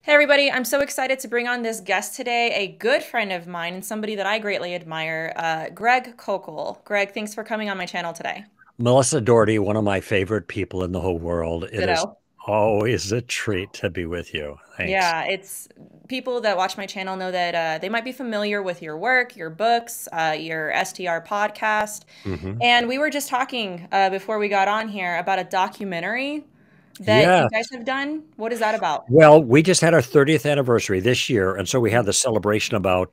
Hey everybody, I'm so excited to bring on this guest today, a good friend of mine and somebody that I greatly admire, Greg Koukl. Greg, thanks for coming on my channel today. Melissa Doherty, one of my favorite people in the whole world. It is Ditto. always a treat to be with you. Thanks. Yeah, it's people that watch my channel know that they might be familiar with your work, your books, your STR podcast. Hmm. And we were just talking before we got on here about a documentary that you guys Yes. have done. What is that about? Well, we just had our 30th anniversary this year, and so we had Mhm. the celebration about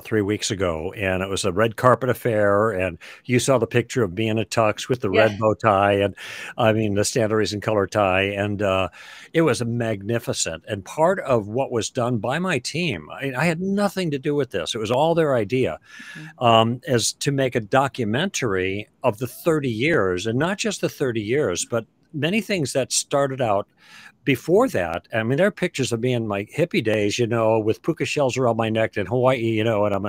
3 weeks ago, and it was a red carpet affair. And you saw the picture of me in a tux with the Yeah. red bow tie, and I mean the standard reason color tie, and it was magnificent. And part of what was done by my team, I had nothing to do with this; it was all their idea, Mhm. is to make a documentary of the 30 years, and not just the 30 years, but many things that started out before that. I mean, there are pictures of me in my hippie days, with puka shells around my neck in Hawaii, and I'm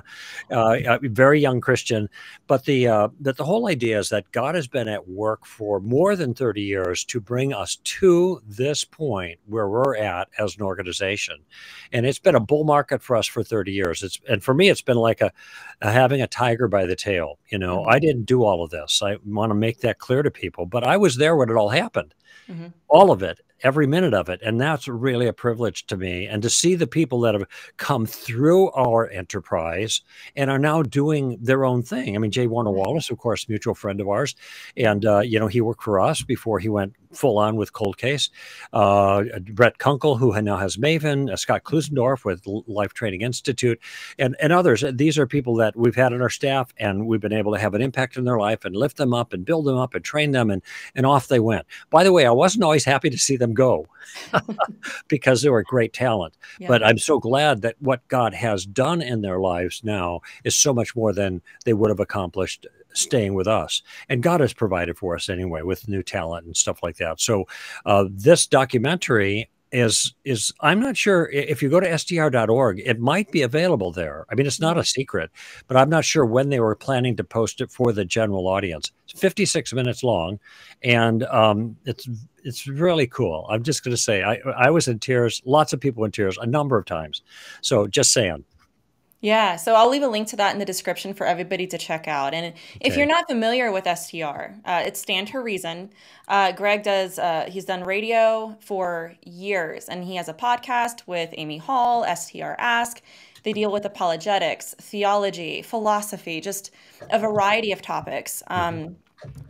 a very young Christian. But the whole idea is that God has been at work for more than 30 years to bring us to this point where we're at as an organization, and it's been a bull market for us for 30 years. And for me, it's been like a having a tiger by the tail. Mhm. I didn't do all of this. I want to make that clear to people, but I was there when it all happened, Mhm. all of it, every minute of it. And that's really a privilege to me. And to see the people that have come through our enterprise and are now doing their own thing. I mean, Jay Warner Right. Wallace, of course, mutual friend of ours. Mhm. And, he worked for us before he went full on with Cold Case. Brett Kunkel, who now has Maven, Scott Mhm. Klusendorf with Life Training Institute, and others. These are people that we've had on our staff, and we've been able to have an impact in their life and lift them up and build them up and train them. And off they went. By the way, I wasn't always happy to see them go because they were great talent. Yeah. But I'm so glad that what God has done in their lives now is so much more than they would have accomplished staying with us. And God has provided for us anyway with new talent and stuff like that. So this documentary is I'm not sure if you go to str.org, it might be available there. I mean, it's not Yeah. a secret, but I'm not sure when they were planning to post it for the general audience. It's 56 minutes long, and it's really cool. I'm just going to say I was in tears, lots of people in tears a number of times. So just saying. Yeah, so I'll leave a link to that in the description for everybody to check out. And if you're Okay. not familiar with STR, it's Stand to Reason. Greg he's done radio for years, and he has a podcast with Amy Hall, STR Ask. They deal with apologetics, theology, philosophy, just a variety of topics. Mhm.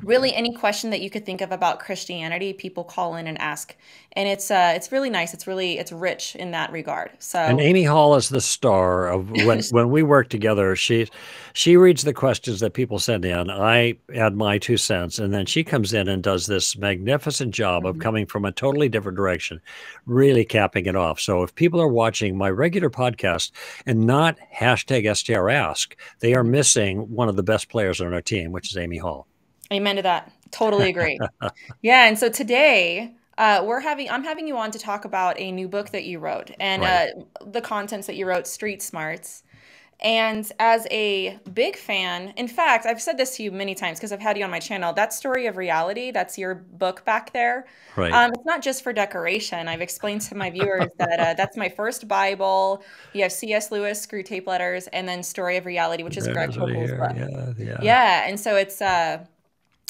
Really any question that you could think of about Christianity, people call in and ask. And it's really nice. It's rich in that regard. And So Amy Hall is the star of when we work together. She reads the questions that people send in. I add my 2 cents, and then she comes in and does this magnificent job of Mhm. coming from a totally different direction, really capping it off. So if people are watching my regular podcast and not hashtag STR Ask, they are Mhm. missing one of the best players on our team, which is Amy Hall. Amen to that. Totally agree. Yeah, and so today I'm having you on to talk about a new book that you wrote and Right. the contents that you wrote, Street Smarts. And as a big fan, in fact, I've said this to you many times because I've had you on my channel. That Story of Reality, that's your book back there. Right. It's not just for decoration. I've explained to my viewers that that's my first Bible. You have C.S. Lewis, Screw Tape Letters, and then Story of Reality, which is Greg There's right Kokl's here. book. Yeah. Yeah. Yeah, and so it's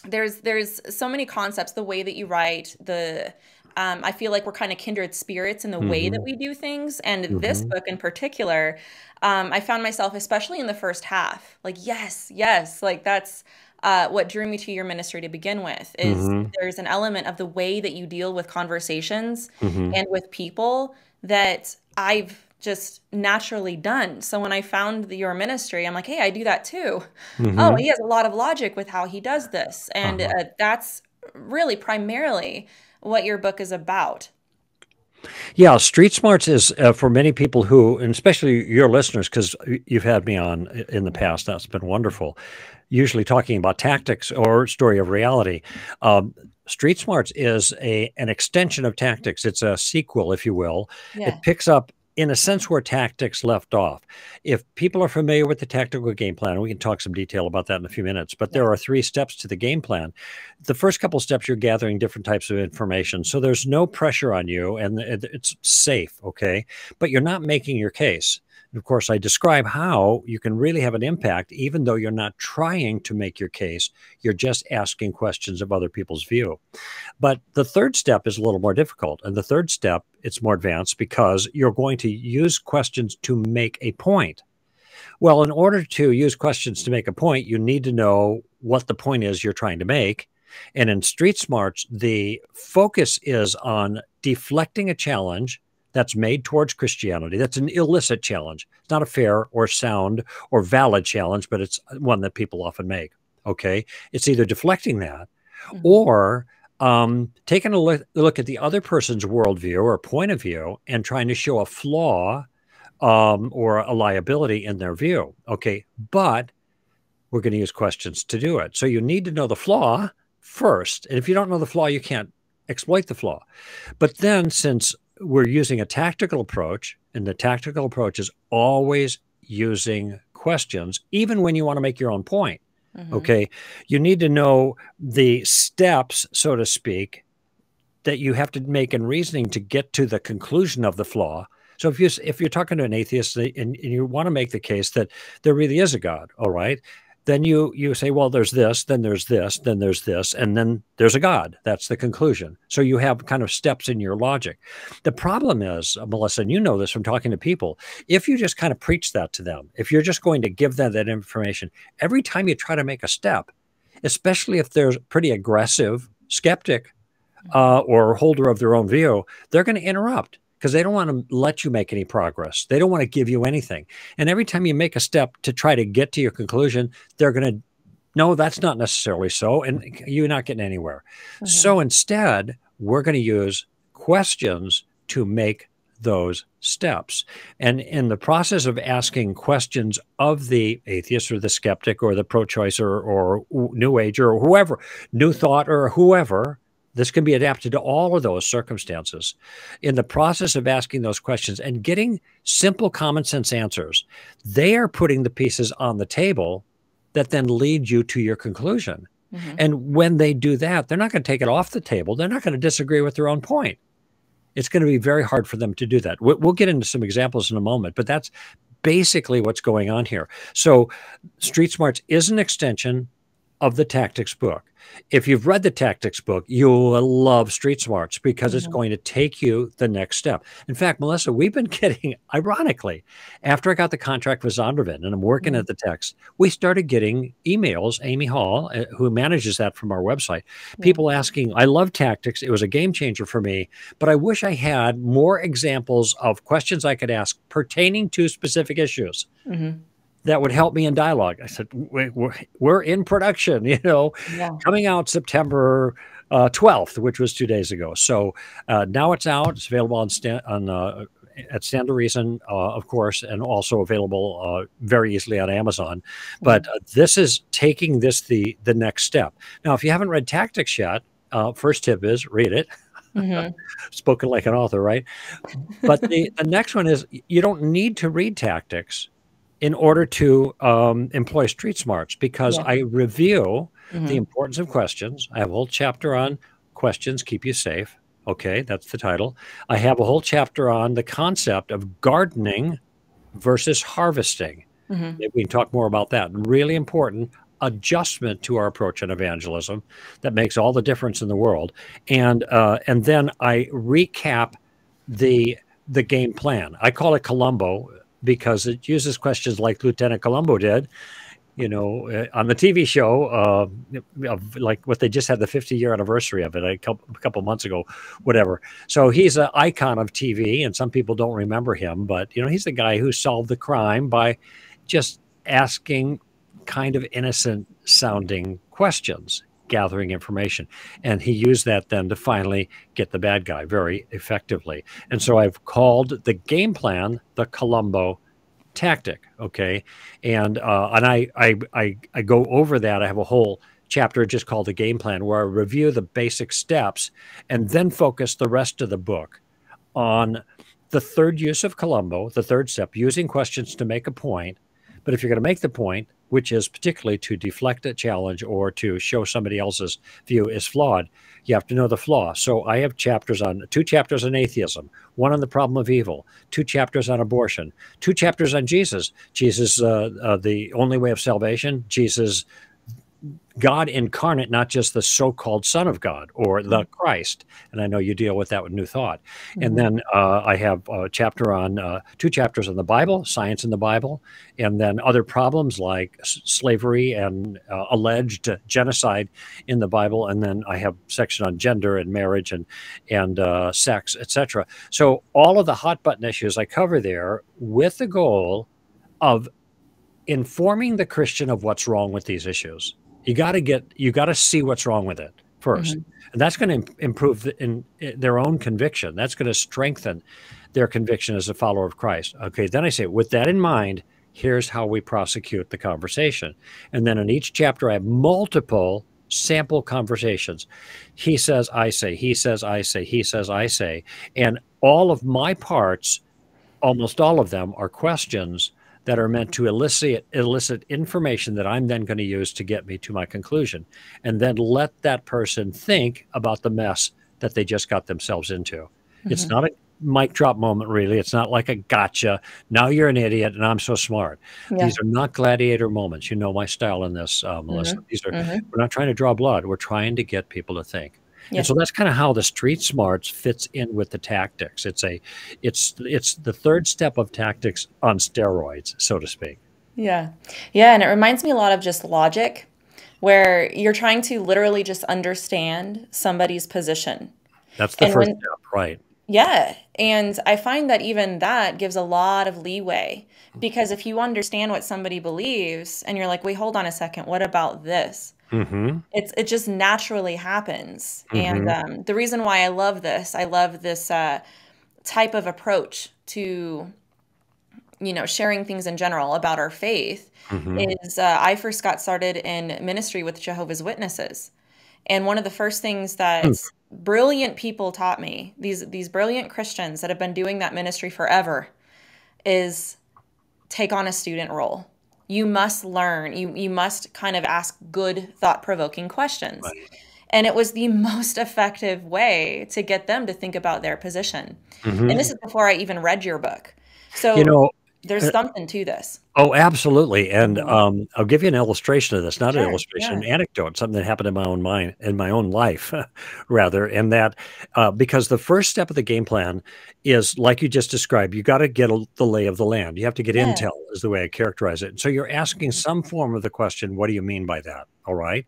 there's so many concepts, the way that you write, the I feel like we're kind of kindred spirits in the way that Hmm. we do things. And this Hmm. book in particular, I found myself, especially in the first half, like, yes, yes, like that's what drew me to your ministry to begin with, is Hmm. there's an element of the way that you deal with conversations Hmm. and with people that I've just naturally done. So when I found your ministry, I'm like, hey, I do that too. Oh, Hmm. he has a lot of logic with how he does this. And Uh-huh. that's really primarily what your book is about. Yeah, Street Smarts is for many people who, and especially your listeners, because you've had me on in the past. That's been wonderful. Usually talking about tactics or story of reality. Street Smarts is an extension of tactics. It's a sequel, if you will. Yeah. It picks up. in a sense where tactics left off. If people are familiar with the tactical game plan, and we can talk some detail about that in a few minutes, but there are 3 steps to the game plan. The first couple steps, you're gathering different types of information. So there's no pressure on you and it's safe, okay? But you're not making your case. Of course, I describe how you can really have an impact, even though you're not trying to make your case. You're just asking questions of other people's view. But the third step is a little more difficult. And the third step, it's more advanced because you're going to use questions to make a point. Well, in order to use questions to make a point, you need to know what the point is you're trying to make. And in Street Smarts, the focus is on deflecting a challenge that's made towards Christianity. That's an illicit challenge. It's not a fair or sound or valid challenge, but it's one that people often make. Okay. It's either deflecting that or taking a look at the other person's worldview or point of view and trying to show a flaw or a liability in their view. Okay. But we're going to use questions to do it. So you need to know the flaw first. And if you don't know the flaw, you can't exploit the flaw. But then since we're using a tactical approach, and the tactical approach is always using questions, even when you want to make your own point. Okay. You need to know the steps, so to speak, that you have to make in reasoning to get to the conclusion of the flaw. So if you're talking to an atheist and you want to make the case that there really is a God, all right, then you say, well, there's this, then there's this, then there's this, and then there's a God. That's the conclusion. So you have kind of steps in your logic. The problem is, Melissa, and you know this from talking to people, if you just kind of preach that to them, if you're just going to give them that information, every time you try to make a step, especially if they're pretty aggressive skeptic or holder of their own view, they're going to interrupt, because they don't want to let you make any progress. They don't want to give you anything. And every time you make a step to try to get to your conclusion, they're going to, no, that's not necessarily so. And you're not getting anywhere. So instead, we're going to use questions to make those steps. And in the process of asking questions of the atheist or the skeptic or the pro-choice or New Age or whoever, New Thought or whoever, this can be adapted to all of those circumstances. In the process of asking those questions and getting simple common sense answers, they are putting the pieces on the table that then lead you to your conclusion. And when they do that, they're not going to take it off the table. They're not going to disagree with their own point. It's going to be very hard for them to do that. We'll get into some examples in a moment, but that's basically what's going on here. So Street Smarts is an extension of the tactics book. If you've read the tactics book, you'll love Street Smarts because it's going to take you the next step. In fact, Melissa, we've been getting, ironically, after I got the contract with Zondervan and I'm working at the text, we started getting emails, Amy Hall, who manages that from our website, people asking, I love tactics. It was a game changer for me, but I wish I had more examples of questions I could ask pertaining to specific issues. That would help me in dialogue. I said, we're in production, coming out September 12th, which was 2 days ago. So now it's out. It's available at Stand to Reason, of course, and also available very easily on Amazon. But this is taking this the next step. Now, if you haven't read Tactics yet, first tip is read it. Spoken like an author, right? But the next one is you don't need to read Tactics in order to employ Street Smarts, because I review the importance of questions. I have a whole chapter on questions keep you safe. Okay, that's the title. I have a whole chapter on the concept of gardening versus harvesting. Maybe we can talk more about that. Really important adjustment to our approach in evangelism that makes all the difference in the world. And then I recap the game plan. I call it Columbo, because it uses questions like Lieutenant Columbo did, on the TV show, like what they just had the 50-year anniversary of it a couple months ago, whatever. So he's an icon of TV, and some people don't remember him, but he's the guy who solved the crime by just asking kind of innocent sounding questions, gathering information. And he used that then to finally get the bad guy very effectively. And so I've called the game plan the Columbo tactic. Okay. And I go over that. I have a whole chapter just called the game plan, where I review the basic steps and then focus the rest of the book on the third use of Columbo, the third step, using questions to make a point. But if you're going to make the point, which is particularly to deflect a challenge or to show somebody else's view is flawed, you have to know the flaw. So I have two chapters on atheism, one on the problem of evil, 2 chapters on abortion, 2 chapters on Jesus. Jesus, the only way of salvation, Jesus, God incarnate, not just the so-called Son of God or the Christ. And I know you deal with that with New Thought. And then I have a chapter on 2 chapters on the Bible, science in the Bible, and then other problems like slavery and alleged genocide in the Bible. And then I have a section on gender and marriage and sex, etc. So all of the hot button issues I cover there with the goal of informing the Christian of what's wrong with these issues. You got to see what's wrong with it first. And that's going to improve in their own conviction. That's going to strengthen their conviction as a follower of Christ. Okay, then I say, with that in mind, here's how we prosecute the conversation. And then in each chapter, I have multiple sample conversations. He says, I say, he says, I say, he says, I say. And all of my parts, almost all of them, are questions that are meant to elicit information that I'm then going to use to get me to my conclusion, and then let that person think about the mess that they just got themselves into. It's not a mic drop moment, really. It's not like a gotcha. Now you're an idiot and I'm so smart. These are not gladiator moments. You know my style in this, Melissa. These are, we're not trying to draw blood. We're trying to get people to think. And so that's kind of how the street smarts fits in with the tactics. It's the third step of tactics on steroids, so to speak. Yeah. And it reminds me a lot of just logic, where you're trying to literally just understand somebody's position. That's the first step, right? Yeah. And I find that even that gives a lot of leeway, because if you understand what somebody believes and you're like, wait, hold on a second, what about this? It just naturally happens. And the reason why I love this type of approach to, sharing things in general about our faith is I first got started in ministry with Jehovah's Witnesses. And one of the first things that brilliant people taught me, these brilliant Christians that have been doing that ministry forever, is take on a student role. You must learn. You must kind of ask good, thought-provoking questions. Right. And it was the most effective way to get them to think about their position. And this is before I even read your book. So there's something to this. Oh, absolutely. And I'll give you an illustration of this, not an illustration, an anecdote, something that happened in my own mind, in my own life, rather. And that because the first step of the game plan is, like you just described, you got to get the lay of the land. You have to get intel, is the way I characterize it. And so you're asking some form of the question, what do you mean by that? All right.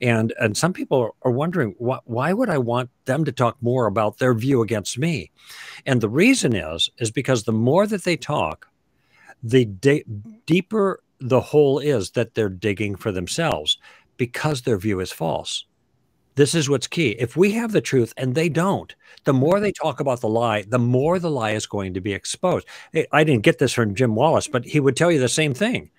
And some people are wondering, why would I want them to talk more about their view against me? And the reason is because the more that they talk, the deeper the hole is that they're digging for themselves, because their view is false. This is what's key. If we have the truth and they don't, the more they talk about the lie, the more the lie is going to be exposed. I didn't get this from Jim Wallace, but he would tell you the same thing.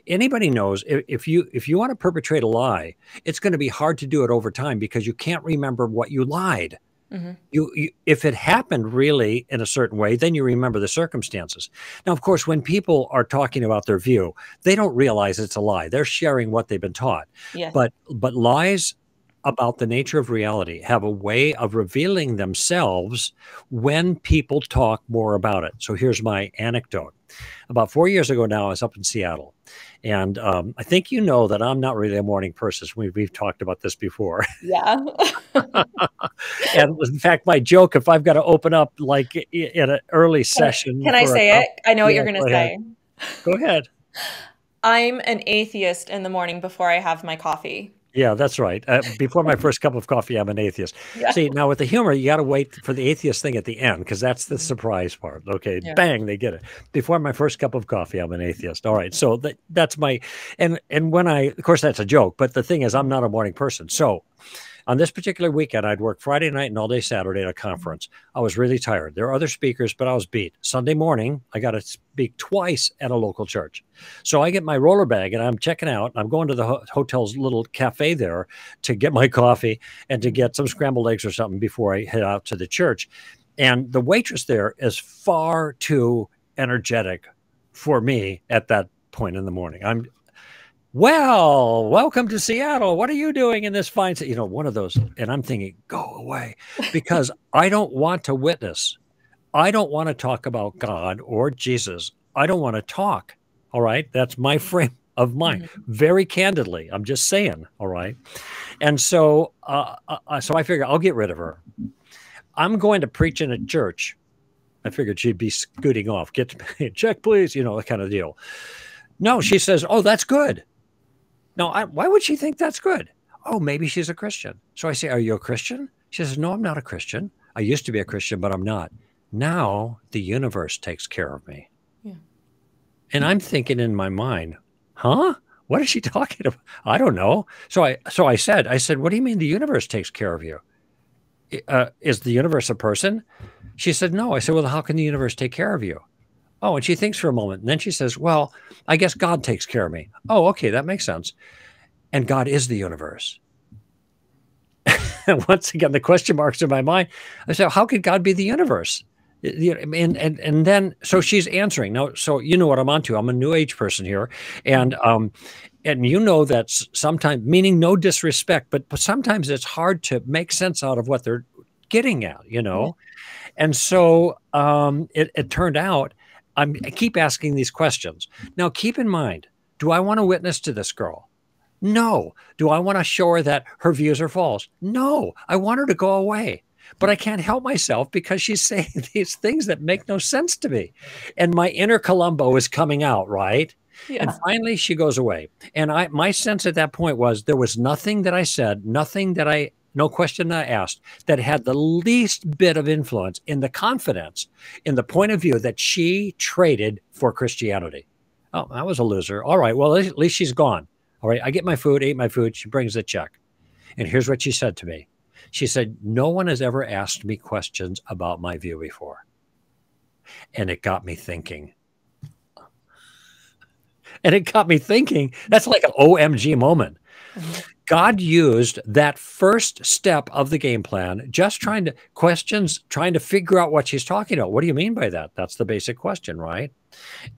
Anybody knows if you want to perpetrate a lie, it's going to be hard to do it over time, because you can't remember what you lied. If it happened really in a certain way, then you remember the circumstances. Now, of course, when people are talking about their view, they don't realize it's a lie. They're sharing what they've been taught. But lies about the nature of reality have a way of revealing themselves when people talk more about it. So here's my anecdote. About 4 years ago now, I was up in Seattle. And I think you know that I'm not really a morning person. We've talked about this before. Yeah. And in fact, my joke, if I've got to open up like in an early session. Can I say it? I know what you're going to say. Go ahead. I'm an atheist in the morning before I have my coffee. Yeah, that's right. Before my first cup of coffee, I'm an atheist. See, now with the humor, you got to wait for the atheist thing at the end, because that's the surprise part. Okay, bang, they get it. Before my first cup of coffee, I'm an atheist. All right, so that's my, and when of course, that's a joke, but the thing is, I'm not a morning person. So On this particular weekend, I'd worked Friday night and all day Saturday at a conference. I was really tired. There were other speakers, but I was beat. Sunday morning, I got to speak twice at a local church. So I get my roller bag and I'm checking out. I'm going to the hotel's little cafe there to get my coffee and to get some scrambled eggs or something before I head out to the church. And the waitress there is far too energetic for me at that point in the morning. Well, welcome to Seattle. What are you doing in this fine city? One of those. And I'm thinking, go away, because I don't want to witness. I don't want to talk about God or Jesus. I don't want to talk. All right. That's my frame of mind. Very candidly. I'm just saying. All right. And so, so I figure I'll get rid of her. I'm going to preach in a church. I figured she'd be scooting off. Get to me, check, please. That kind of deal. No, she says, oh, that's good. No, why would she think that's good? Oh, maybe she's a Christian. So I say, are you a Christian? She says, no, I'm not a Christian. I used to be a Christian, but I'm not. Now the universe takes care of me. Yeah. And I'm thinking in my mind, huh? What is she talking about? I don't know. So I said, what do you mean the universe takes care of you? Is the universe a person? She said, no. I said, well, how can the universe take care of you? Oh, and she thinks for a moment. And then she says, well, I guess God takes care of me. Oh, okay, that makes sense. And God is the universe. And once again, the question marks in my mind. I said, how could God be the universe? And then, so she's answering. Now, so you know what I'm onto. I'm a new age person here. And that sometimes, meaning no disrespect, but sometimes it's hard to make sense out of what they're getting at, And so it turned out, I keep asking these questions. Now, keep in mind, do I want to witness to this girl? No. Do I want to show her that her views are false? No. I want her to go away. But I can't help myself because she's saying these things that make no sense to me. And my inner Columbo is coming out, right? Yeah. And finally, she goes away. And my sense at that point was there was nothing that I said, no question I asked that had the least bit of influence in the confidence, in the point of view that she traded for Christianity. Oh, that was a loser. All right, well, at least she's gone. All right, I get my food, ate my food. She brings the check. And here's what she said to me. She said, no one has ever asked me questions about my view before. And it got me thinking. That's like an OMG moment. Mm-hmm. God used that first step of the game plan, just trying to figure out what she's talking about. What do you mean by that? That's the basic question, right?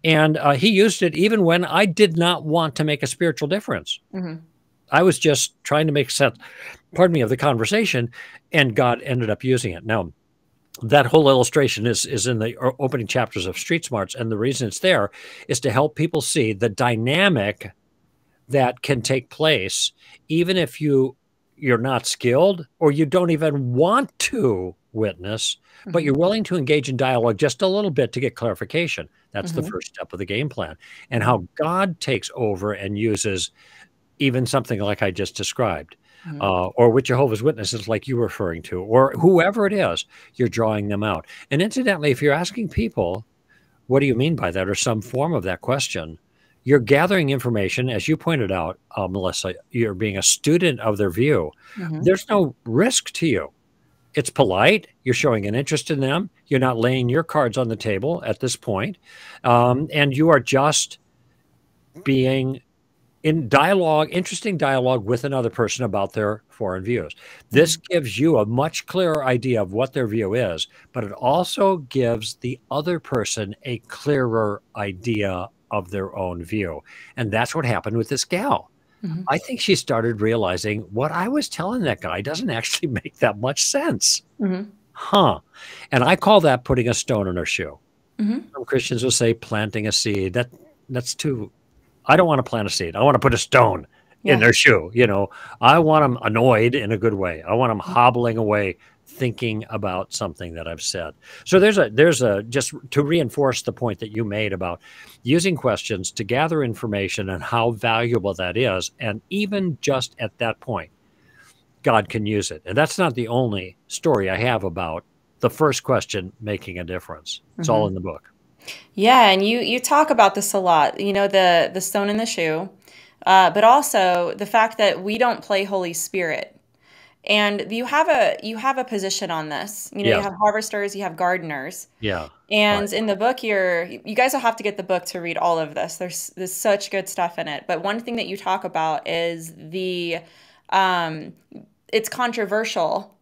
And he used it even when I did not want to make a spiritual difference. Mm-hmm. I was just trying to make sense, of the conversation, and God ended up using it. Now, that whole illustration is in the opening chapters of Street Smarts, and the reason it's there is to help people see the dynamic that can take place, even if you're not skilled or you don't even want to witness, but you're willing to engage in dialogue just a little bit to get clarification. That's the first step of the game plan, and how God takes over and uses even something like I just described, or with Jehovah's Witnesses, like you were referring to, or whoever it is, you're drawing them out. And incidentally, if you're asking people, what do you mean by that, or some form of that question, you're gathering information, as you pointed out, Melissa, you're being a student of their view. There's no risk to you. It's polite. You're showing an interest in them. You're not laying your cards on the table at this point. And you are just being in dialogue, interesting dialogue with another person about their foreign views. This gives you a much clearer idea of what their view is, but it also gives the other person a clearer idea of their own view. And that's what happened with this gal. I think she started realizing what I was telling that guy doesn't actually make that much sense. And I call that putting a stone in her shoe. Some Christians will say planting a seed. That's too, I don't want to plant a seed. I want to put a stone in their shoe. I want them annoyed in a good way. I want them hobbling away, thinking about something that I've said. So there's a just to reinforce the point that you made about using questions to gather information and how valuable that is. And even just at that point, God can use it. And that's not the only story I have about the first question making a difference. It's all in the book. Yeah. And you talk about this a lot, the stone in the shoe, but also the fact that we don't play Holy Spirit. And you have a position on this. You know, you Yes. have harvesters, you have gardeners. Yeah. Right. And in the book, you guys will have to get the book to read all of this. There's such good stuff in it. But one thing that you talk about is um, it's controversial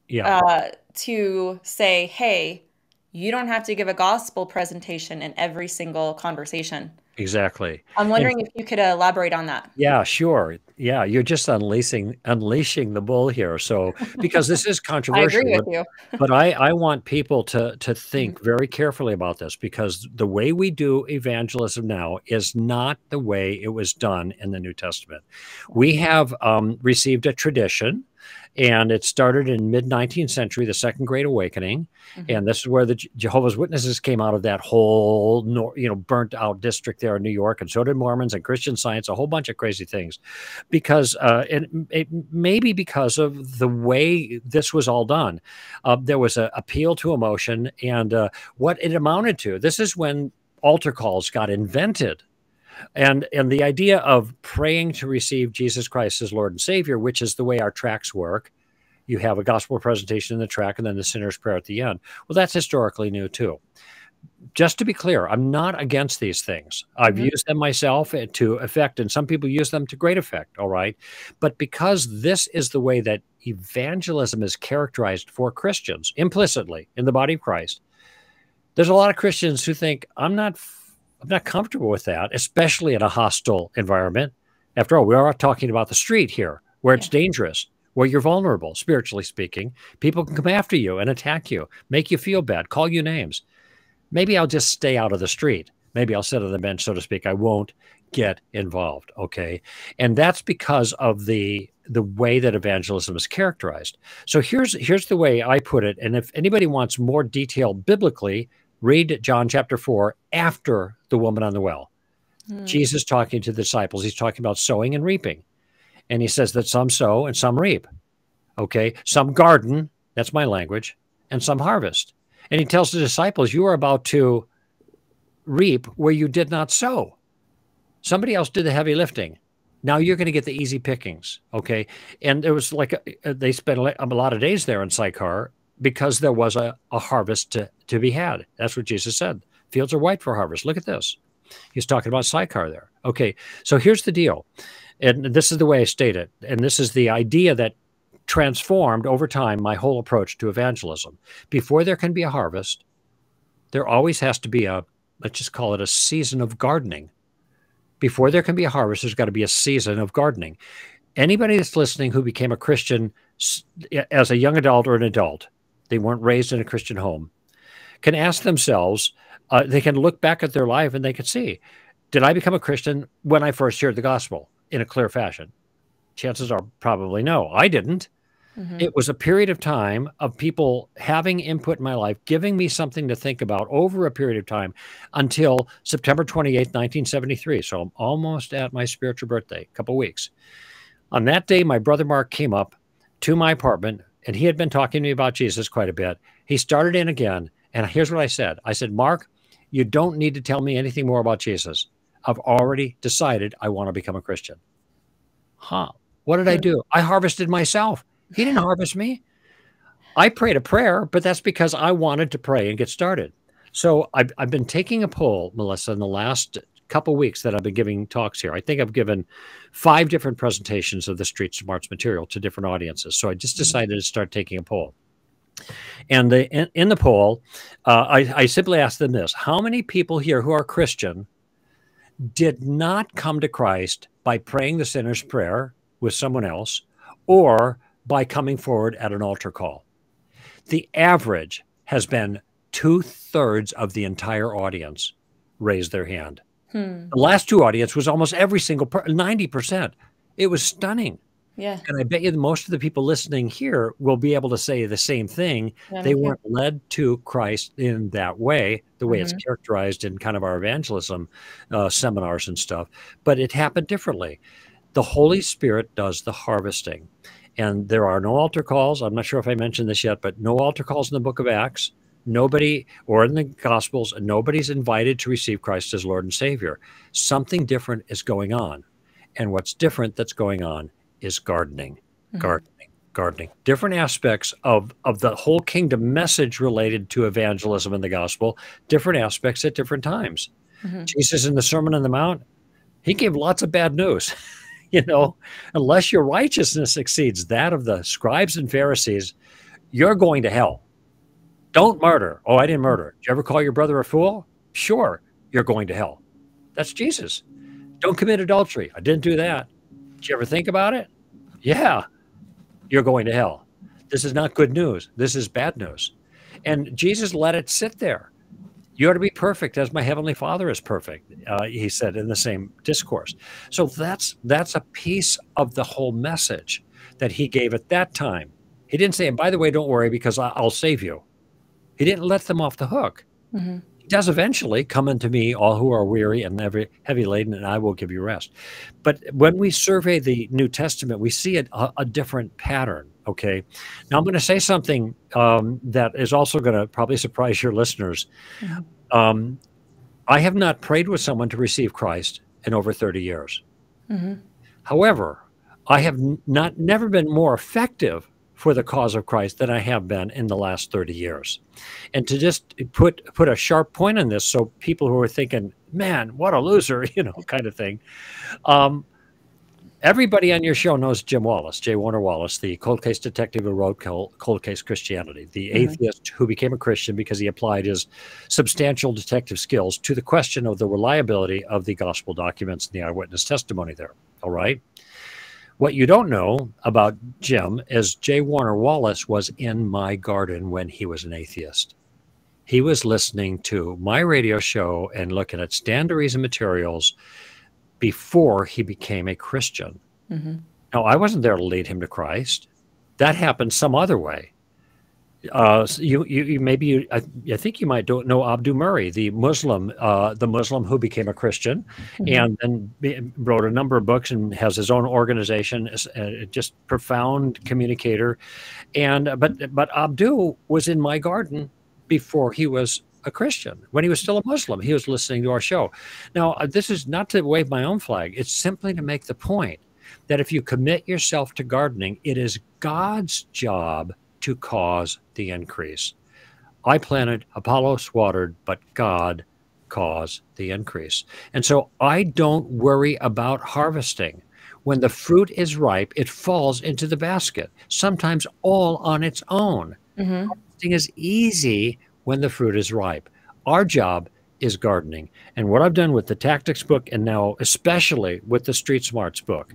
Yeah. to say, hey, you don't have to give a gospel presentation in every single conversation. Exactly. I'm And wondering if you could elaborate on that. yeah, sure. Yeah, you're just unleashing the bull here. So because this is I agree controversial, with you. but I want people to Mhm. think very carefully about this, because the way we do evangelism now is not the way it was done in the New Testament. We have received a tradition, and it started in mid-19th century, the Second Great Awakening, Mhm. and this is where the Jehovah's Witnesses came out of that whole burnt out district there in New York, and so did Mormons and Christian Science, a whole bunch of crazy things, because it maybe because of the way this was all done. There was an appeal to emotion, and what it amounted to. This is when altar calls got invented, and the idea of praying to receive Jesus Christ as Lord and Savior, which is the way our tracts work. You have a gospel presentation in the track, and then the sinner's prayer at the end. Well, that's historically new too. Just to be clear, I'm not against these things. I've Mhm. used them myself to effect, and some people use them to great effect. All right. But because this is the way that evangelism is characterized for Christians implicitly in the body of Christ, there's a lot of Christians who think I'm not comfortable with that, especially in a hostile environment. After all, we are talking about the street here, where it's Yeah. dangerous, where you're vulnerable, spiritually speaking. People can come after you and attack you, make you feel bad, call you names. Maybe I'll just stay out of the street. Maybe I'll sit on the bench, so to speak. I won't get involved. Okay. And that's because of the way that evangelism is characterized. So here's the way I put it. And if anybody wants more detail biblically, read John chapter 4 after the woman on the well. Hmm. Jesus talking to the disciples. He's talking about sowing and reaping. And he says that some sow and some reap. Okay. Some garden, that's my language, and some harvest. And he tells the disciples, you are about to reap where you did not sow. Somebody else did the heavy lifting. Now you're going to get the easy pickings. Okay. And it was like they spent a lot of days there in Sychar because there was a harvest to be had. That's what Jesus said. Fields are white for harvest. Look at this. He's talking about Sychar there. Okay. So here's the deal. And this is the way I state it. And this is the idea that transformed over time my whole approach to evangelism. Before there can be a harvest, there always has to be let's just call it a season of gardening. Before there can be a harvest, there's got to be a season of gardening. Anybody that's listening who became a Christian as a young adult or an adult, they weren't raised in a Christian home, can ask themselves, they can look back at their life and they can see, did I become a Christian when I first heard the gospel in a clear fashion? Chances are probably no, I didn't. Mhm. It was a period of time of people having input in my life, giving me something to think about over a period of time until September 28th, 1973. So I'm almost at my spiritual birthday, a couple of weeks. On that day, my brother Mark came up to my apartment, and he had been talking to me about Jesus quite a bit. He started in again, and here's what I said. I said, Mark, you don't need to tell me anything more about Jesus. I've already decided I want to become a Christian. Huh. What did I Hmm. do? I harvested myself. He didn't harvest me. I prayed a prayer, but that's because I wanted to pray and get started. So I've been taking a poll, Melissa, in the last couple of weeks that I've been giving talks here. I think I've given 5 different presentations of the Street Smarts material to different audiences. So I just Mhm. decided to start taking a poll. And in the poll, I simply asked them this: how many people here who are Christian did not come to Christ by praying the sinner's prayer with someone else or by coming forward at an altar call? The average has been 2/3 of the entire audience raised their hand. Hmm. The last 2 audience was almost every single 90%. It was stunning. Yeah. And I bet you that most of the people listening here will be able to say the same thing. Yeah, me They too. weren't led to Christ in that way, the way it's Mhm. characterized in kind of our evangelism seminars and stuff, but it happened differently. The Holy Spirit does the harvesting. And there are no altar calls. I'm not sure if I mentioned this yet, but no altar calls in the book of Acts. Nobody, or in the Gospels, nobody's invited to receive Christ as Lord and Savior. Something different is going on. And what's different that's going on is gardening, Mhm. gardening, gardening, different aspects of the whole kingdom message related to evangelism and the gospel, different aspects at different times. Hmm. Jesus in the Sermon on the Mount, he gave lots of bad news. You know, unless your righteousness exceeds that of the scribes and Pharisees, you're going to hell. Don't murder. Oh, I didn't murder. Did you ever call your brother a fool? Sure, you're going to hell. That's Jesus. Don't commit adultery. I didn't do that. Did you ever think about it? Yeah, you're going to hell. This is not good news. This is bad news. And Jesus let it sit there. You are to be perfect as my heavenly Father is perfect, he said in the same discourse. So that's a piece of the whole message that he gave at that time. He didn't say, and by the way, don't worry because I'll save you. He didn't let them off the hook. Hmm. He does eventually, come unto me, all who are weary and heavy laden, and I will give you rest. But when we survey the New Testament, we see a different pattern. Okay. Now I'm going to say something that is also going to probably surprise your listeners. Hmm. I have not prayed with someone to receive Christ in over 30 years. Hmm. However, I have never been more effective for the cause of Christ than I have been in the last 30 years. And to just put a sharp point on this, so people who are thinking, man, what a loser, kind of thing. Everybody on your show knows Jim Wallace, J. Warner Wallace, the cold case detective who wrote Cold Case Christianity, the atheist who became a Christian because he applied his substantial detective skills to the question of the reliability of the gospel documents and the eyewitness testimony there. All right. What you don't know about Jim is J. Warner Wallace was in my garden when he was an atheist. He was listening to my radio show and looking at Stand to Reason materials before he became a Christian. Hmm. Now, I wasn't there to lead him to Christ. That happened some other way. So I think you might know Abdu Murray, the Muslim who became a Christian, Hmm. and then wrote a number of books and has his own organization. Just profound communicator, but Abdu was in my garden before he was a Christian. When he was still a Muslim, he was listening to our show. Now, this is not to wave my own flag. It's simply to make the point that if you commit yourself to gardening, it is God's job to cause the increase. I planted, Apollos watered, but God caused the increase. And so I don't worry about harvesting. When the fruit is ripe, it falls into the basket, sometimes all on its own. Hmm. Harvesting is easy when the fruit is ripe. Our job is gardening. And what I've done with the Tactics book, and now especially with the Street Smarts book,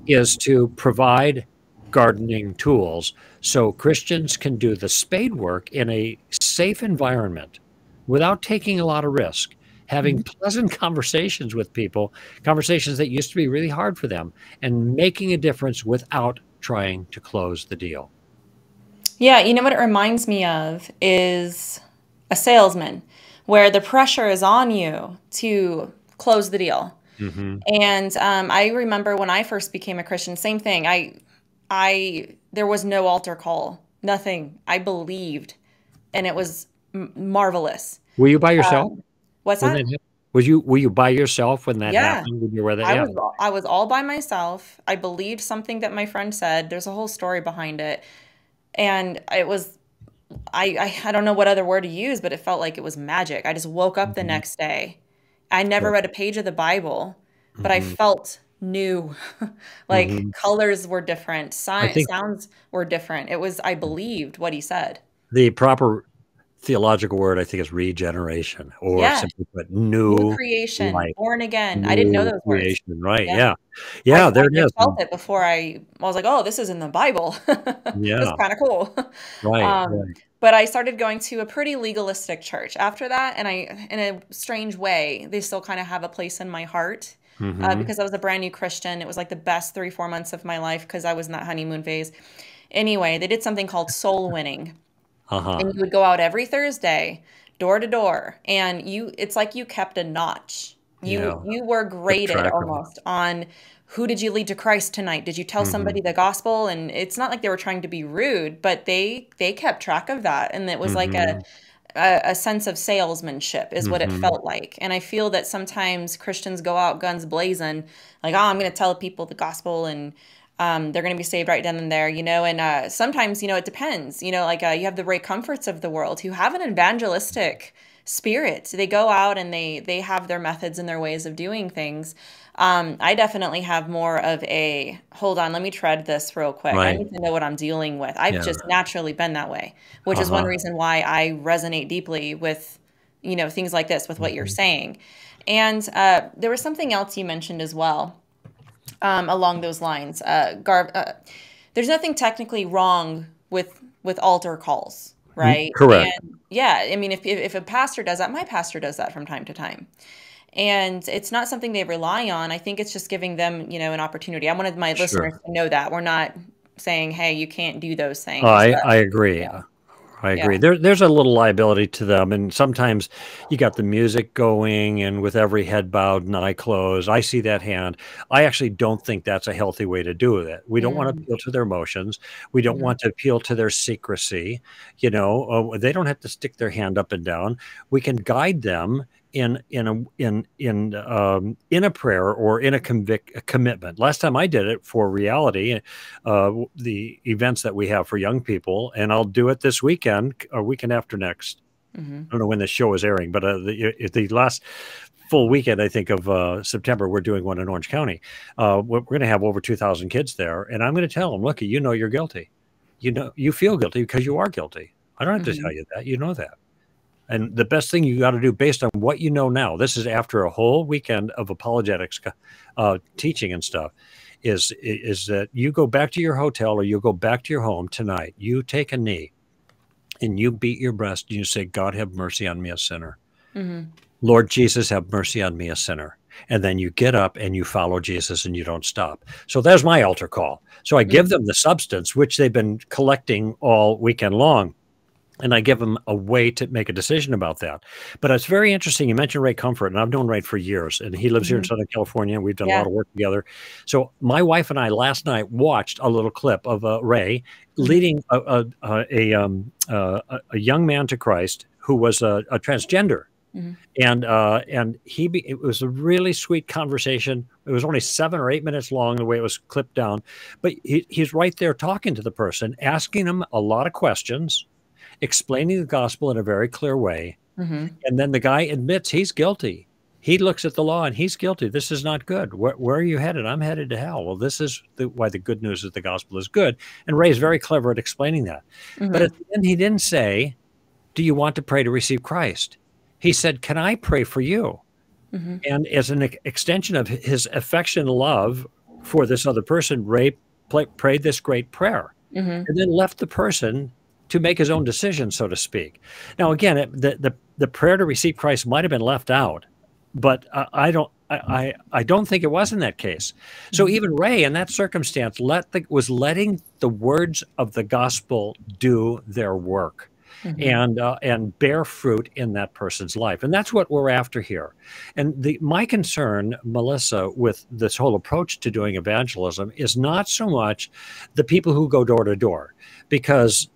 is to provide gardening tools so Christians can do the spade work in a safe environment without taking a lot of risk, having pleasant conversations with people, conversations that used to be really hard for them, and making a difference without trying to close the deal. Yeah, you know what it reminds me of is a salesman where the pressure is on you to close the deal. Mm-hmm. And I remember when I first became a Christian, same thing. There was no altar call, nothing. I believed, and it was marvelous. Were you by yourself What's when that? that happened? Were you by yourself when that Yeah, happened? When you were there? I Yeah. was I was all by myself. I believed something that my friend said. There's a whole story behind it, and it was I don't know what other word to use, but it felt like it was magic. I just woke up the Mm-hmm. next day. I never read a page of the Bible, but I Mm-hmm. felt new. Like Mm-hmm. colors were different, I think sounds were different. I believed what he said. the proper theological word, I think, is regeneration, or Yeah, simply put, new new creation, life, born again. I didn't know new those words. creation. Right? Yeah. Yeah, yeah. I There it just is. felt it before I was like, "Oh, this is in the Bible." That's Yeah. kinda cool. Right. Um, Right. but I started going to a pretty legalistic church after that, and in a strange way, they still kinda have a place in my heart, Mm-hmm. because I was a brand new Christian. It was like the best 3, 4 months of my life because I was in that honeymoon phase. Anyway, they did something called soul winning. Uh-huh. And you would go out every Thursday, door to door, and it's like you kept a notch. Yeah. You were Kept graded track of it. almost on who did you lead to Christ tonight? Did you tell Mm-hmm. somebody the gospel? And it's not like they were trying to be rude, but they kept track of that. And it was like Mm-hmm. a sense of salesmanship is what it Mm-hmm. felt like. And I feel that sometimes Christians go out guns blazing, like, oh, I'm going to tell people the gospel. And They're going to be saved right then and there, and sometimes, it depends, like you have the Ray Comforts of the world who have an evangelistic spirit. They go out and they have their methods and their ways of doing things. I definitely have more of a, hold on, let me tread this real quick. I Right. need to know what I'm dealing with. I've Yeah. just naturally been that way, which is one Uh-huh. reason why I resonate deeply with, things like this, with what you're Mhm. saying. And there was something else you mentioned as well, along those lines. There's nothing technically wrong with altar calls, right? Correct. And yeah, I mean, if a pastor does that, my pastor does that from time to time, and it's not something they rely on. I think it's just giving them, an opportunity. I wanted my listeners Sure. to know that we're not saying, hey, you can't do those things. I agree. Yeah, I yeah. agree. There's a little liability to them, and sometimes you got the music going, and with every head bowed and eye closed, I see that hand. I actually don't think that's a healthy way to do it. We don't want to Mm, appeal to their emotions. We don't mhm, want to appeal to their secrecy. They don't have to stick their hand up and down. We can guide them in a prayer or in a commitment. Last time I did it for reality, the events that we have for young people, and I'll do it this weekend or weekend after next. I mhm, don't know when the show is airing, but the last full weekend, I think, of September, we're doing one in Orange County. We're going to have over 2,000 kids there, and I'm going to tell them, look, you're guilty. You feel guilty because you are guilty. I don't have to tell mhm, you that. You know that. And the best thing you got to do based on what you know now, this is after a whole weekend of apologetics teaching and stuff, is that you go back to your hotel or you go back to your home tonight, you take a knee and you beat your breast and you say, God, have mercy on me, a sinner. mhm, Lord Jesus, have mercy on me, a sinner. And then you get up and you follow Jesus and you don't stop. So there's my altar call. So I give mhm, them the substance, which they've been collecting all weekend long, and I give them a way to make a decision about that. But it's very interesting. You mentioned Ray Comfort, and I've known Ray for years, and he lives here in mhm. Southern California. We've done a Yeah. lot of work together. So my wife and I last night watched a little clip of Ray Mhm, leading a young man to Christ who was a transgender. mhm, And it was a really sweet conversation. It was only 7 or 8 minutes long, the way it was clipped down, but he's right there talking to the person, asking him a lot of questions, explaining the gospel in a very clear way. mhm, And then the guy admits he's guilty. He looks at the law and he's guilty. This is not good. Where are you headed? I'm headed to hell. Well, this is why the good news of the gospel is good. And Ray's very clever at explaining that. But at mhm, the end, he didn't say, do you want to pray to receive Christ? He said, can I pray for you? mhm, And as an extension of his affection and love for this other person, Ray prayed this great prayer mhm, and then left the person to make his own decision, so to speak. Now, again, the prayer to receive Christ might have been left out, but I don't think it was in that case. So mhm, even Ray, in that circumstance, was letting the words of the gospel do their work mhm, and bear fruit in that person's life, and that's what we're after here. And my concern, Melissa, with this whole approach to doing evangelism is not so much the people who go door to door, because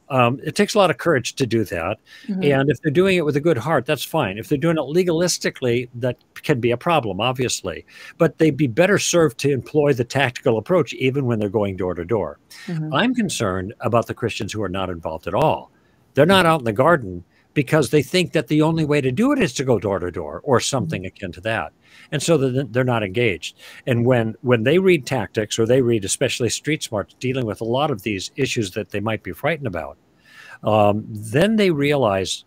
it takes a lot of courage to do that. mhm, And if they're doing it with a good heart, that's fine. If they're doing it legalistically, that can be a problem, obviously. But they'd be better served to employ the tactical approach even when they're going door to door. mhm, I'm concerned about the Christians who are not involved at all. They're not out in the garden because they think that the only way to do it is to go door to door or mhm, something akin to that. And so they're not engaged. And when they read tactics or they read especially street smarts dealing with a lot of these issues that they might be frightened about, then they realize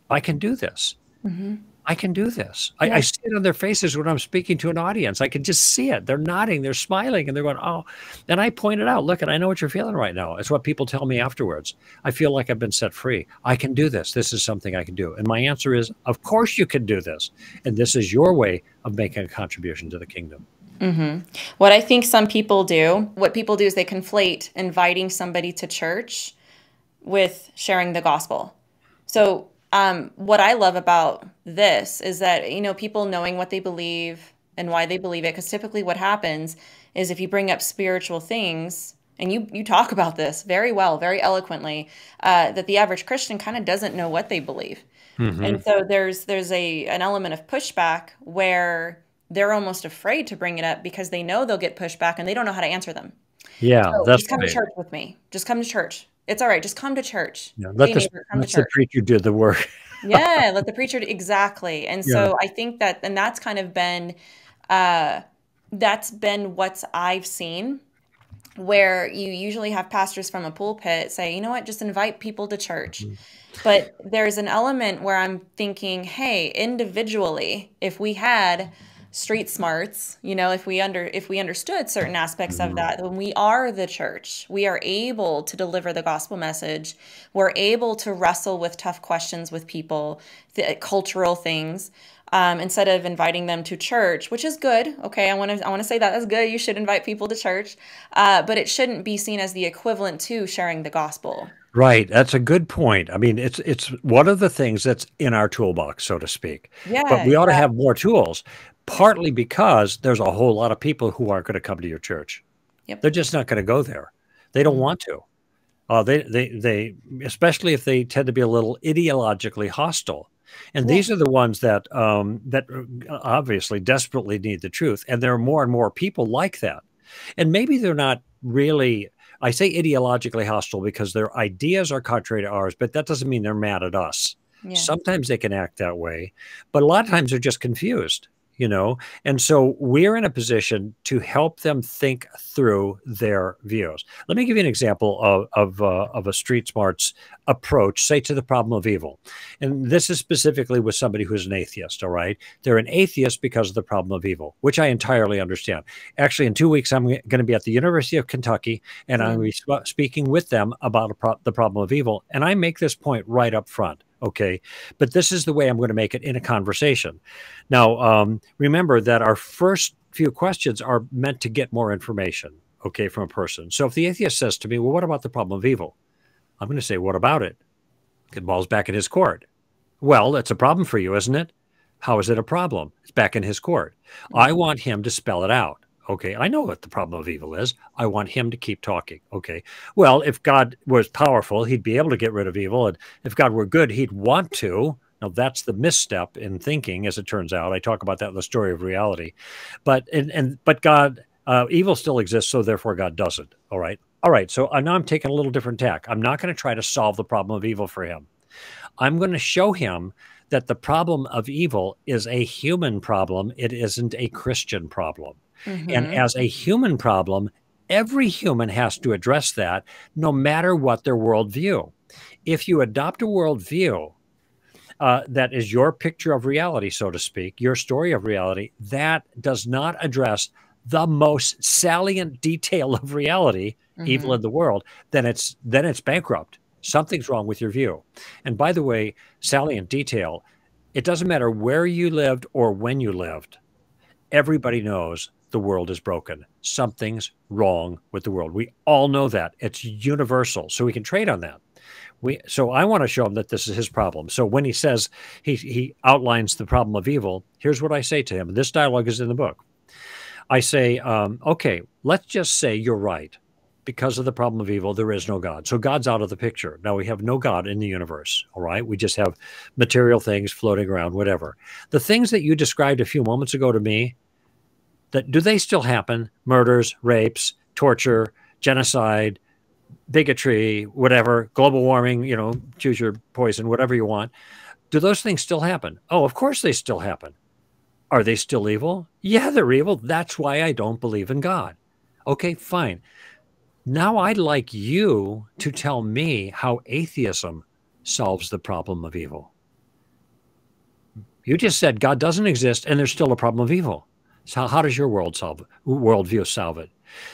I can do this. mhm. I can do this. I Yeah. see it on their faces when I'm speaking to an audience. I can just see it. They're nodding, they're smiling, and they're going, oh. And I pointed out, look, and I know what you're feeling right now. It's what people tell me afterwards. I feel like I've been set free. I can do this. This is something I can do. And my answer is, of course you can do this. And this is your way of making a contribution to the kingdom. What I think what people do is they conflate inviting somebody to church with sharing the gospel. So, what I love about this is that, people knowing what they believe and why they believe it, because typically what happens is if you bring up spiritual things and you talk about this very well, very eloquently, that the average Christian kind of doesn't know what they believe. Hmm. And so there's an element of pushback where they're almost afraid to bring it up because they know they'll get pushback and they don't know how to answer them. Yeah, So that's just come to right. church with me. Just come to church. It's all right. Just come to church. Yeah, Hey, neighbor, come to let the church. preacher do the work. Yeah, let the preacher exactly. And Yeah. so I think that, and that's kind of been, uh, that's been what I've seen, where you usually have pastors from a pulpit say, you know what, just invite people to church. Mhm. But there's an element where I'm thinking, hey, individually, if we had street smarts, if we understood certain aspects of Mhm. that, when we are the church, we are able to deliver the gospel message. We're able to wrestle with tough questions with people, cultural things. Instead of inviting them to church, which is good. Okay, I want to say that that's good. You should invite people to church, but it shouldn't be seen as the equivalent to sharing the gospel. Right, that's a good point. I mean, it's one of the things that's in our toolbox, so to speak. But Yeah, we ought to yeah. have more tools, partly because there's a whole lot of people who aren't going to come to your church. Yep. They're just not going to go there. They don't Mhm. want to. They especially if they tend to be a little ideologically hostile. And Yeah. these are the ones that obviously desperately need the truth. And there are more and more people like that. And maybe they're not really, I say ideologically hostile because their ideas are contrary to ours, but that doesn't mean they're mad at us. Yeah. Sometimes they can act that way, but a lot of times they're just confused, you know? And so we're in a position to help them think through their views. Let me give you an example of a street smarts approach, say, to the problem of evil. And this is specifically with somebody who's an atheist, all right? They're an atheist because of the problem of evil, which I entirely understand. Actually, in 2 weeks, I'm going to be at the University of Kentucky, and I'm going Mm. to be speaking with them about the problem of evil. And I make this point right up front. Okay. But this is the way I'm going to make it in a conversation. Now, remember that our first few questions are meant to get more information, okay, from a person. So if the atheist says to me, well, what about the problem of evil? I'm going to say, what about it? It ball's back in his court. Well, it's a problem for you, isn't it? How is it a problem? It's back in his court. I Mhm. want him to spell it out. Okay, I know what the problem of evil is. I want him to keep talking. Okay, well, if God was powerful, he'd be able to get rid of evil. And if God were good, he'd want to. Now, that's the misstep in thinking, as it turns out. I talk about that in the story of reality. But God, evil still exists, so therefore God doesn't. All right. All right. So now I'm taking a little different tack. I'm not going to try to solve the problem of evil for him. I'm going to show him that the problem of evil is a human problem. It isn't a Christian problem. And Mhm. as a human problem, every human has to address that no matter what their worldview. If you adopt a worldview that is your picture of reality, so to speak, your story of reality, that does not address the most salient detail of reality, evil Mhm. in the world, then it's bankrupt. Something's wrong with your view. And by the way, salient detail, it doesn't matter where you lived or when you lived. Everybody knows the world is broken. Something's wrong with the world. We all know that. It's universal. So we can trade on that. So I want to show him that this is his problem. So when he says he outlines the problem of evil, here's what I say to him. And this dialogue is in the book. I say, okay, let's just say you're right. Because of the problem of evil, there is no God. So God's out of the picture. Now we have no God in the universe. All right. We just have material things floating around, whatever. The things that you described a few moments ago to me, that do they still happen? Murders, rapes, torture, genocide, bigotry, whatever, global warming, choose your poison, whatever you want. Do those things still happen? Oh, of course they still happen. Are they still evil? Yeah, they're evil. That's why I don't believe in God. Okay, fine. Now I'd like you to tell me how atheism solves the problem of evil. You just said God doesn't exist and there's still a problem of evil. So how does your worldview solve it?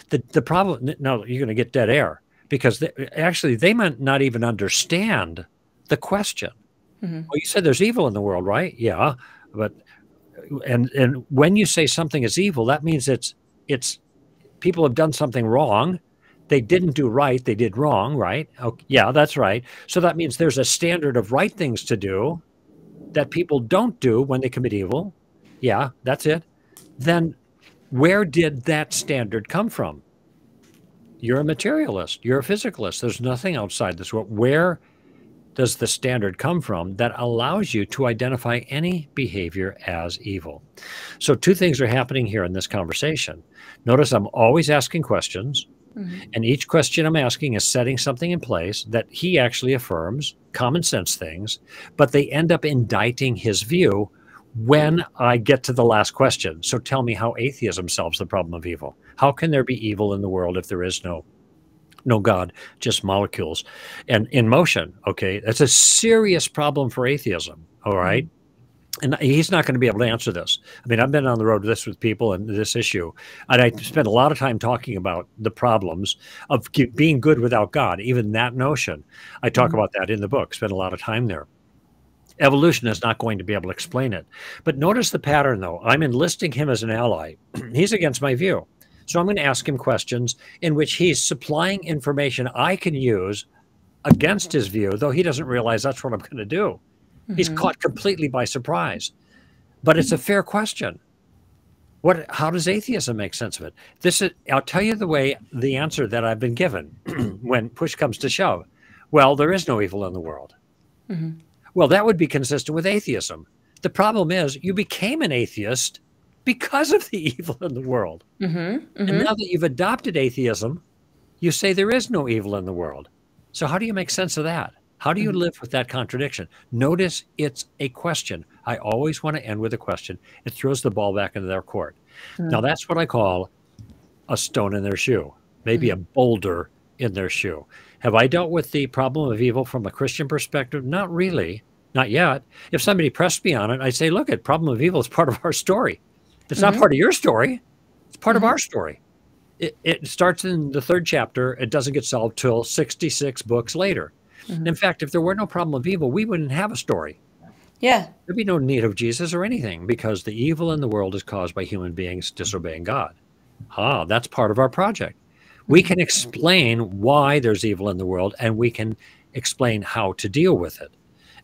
The problem, no, you're going to get dead air because they might not even understand the question. Mhm. Well, you said there's evil in the world, right? Yeah, but and when you say something is evil, that means it's people have done something wrong. They didn't do right. They did wrong, right? Okay, yeah, that's right. So that means there's a standard of right things to do that people don't do when they commit evil. Yeah, that's it. Then where did that standard come from? You're a materialist. You're a physicalist. There's nothing outside this world. Where does the standard come from that allows you to identify any behavior as evil? So two things are happening here in this conversation. Notice I'm always asking questions. And each question I'm asking is setting something in place that he actually affirms, common sense things, but they end up indicting his view when I get to the last question. So tell me how atheism solves the problem of evil. How can there be evil in the world if there is no God, just molecules and in motion? Okay, that's a serious problem for atheism. All right. And he's not going to be able to answer this. I mean, I've been on the road with this with people and this issue, and I spent a lot of time talking about the problems of being good without God, even that notion. I talk about that in the book, spend a lot of time there. Evolution is not going to be able to explain it. But notice the pattern, though. I'm enlisting him as an ally. He's against my view. So I'm going to ask him questions in which he's supplying information I can use against his view, though he doesn't realize that's what I'm going to do. He's caught completely by surprise. But it's a fair question. How does atheism make sense of it? I'll tell you the answer that I've been given when push comes to shove. Well, there is no evil in the world. Well, that would be consistent with atheism. The problem is you became an atheist because of the evil in the world. And now that you've adopted atheism, you say there is no evil in the world. So how do you make sense of that? How do you live with that contradiction? Notice it's a question. I always want to end with a question. It throws the ball back into their court. Now, that's what I call a stone in their shoe, maybe a boulder in their shoe. Have I dealt with the problem of evil from a Christian perspective? Not really. Not yet. If somebody pressed me on it, I'd say, look, the problem of evil is part of our story. It's not part of your story. It's part of our story. It starts in the 3rd chapter. It doesn't get solved till 66 books later. In fact, if there were no problem of evil, we wouldn't have a story. Yeah. There'd be no need of Jesus or anything because the evil in the world is caused by human beings disobeying God. That's part of our project. We can explain why there's evil in the world, and we can explain how to deal with it.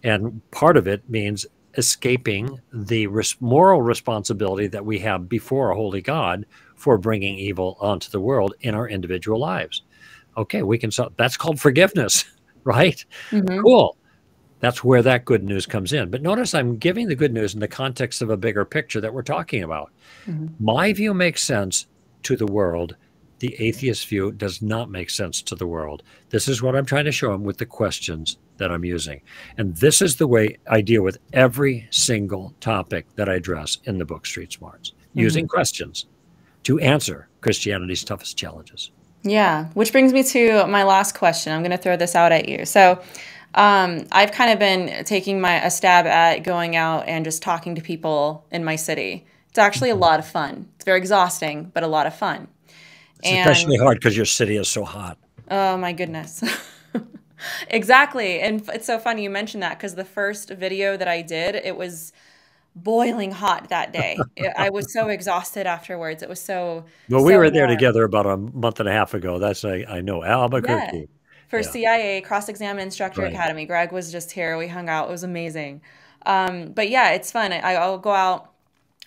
And part of it means escaping the moral responsibility that we have before a holy God for bringing evil onto the world in our individual lives. Okay, that's called forgiveness. Right? Cool. That's where that good news comes in. But notice I'm giving the good news in the context of a bigger picture that we're talking about. My view makes sense to the world. The atheist view does not make sense to the world. This is what I'm trying to show him with the questions that I'm using. And this is the way I deal with every single topic that I address in the book Street Smarts, using questions to answer Christianity's toughest challenges. Yeah, which brings me to my last question. I'm going to throw this out at you. So I've kind of been taking a stab at going out and just talking to people in my city. It's actually a lot of fun. It's very exhausting, but a lot of fun. It's especially hard because your city is so hot. Oh, my goodness. Exactly. And it's so funny you mentioned that because the first video that I did, it was boiling hot that day. I was so exhausted afterwards. It was so Well, we were there together about a month and a half ago. I know, Albuquerque. For CIA, Cross-Examine Instructor Academy. Greg was just here. We hung out. It was amazing. But yeah, it's fun. I'll go out.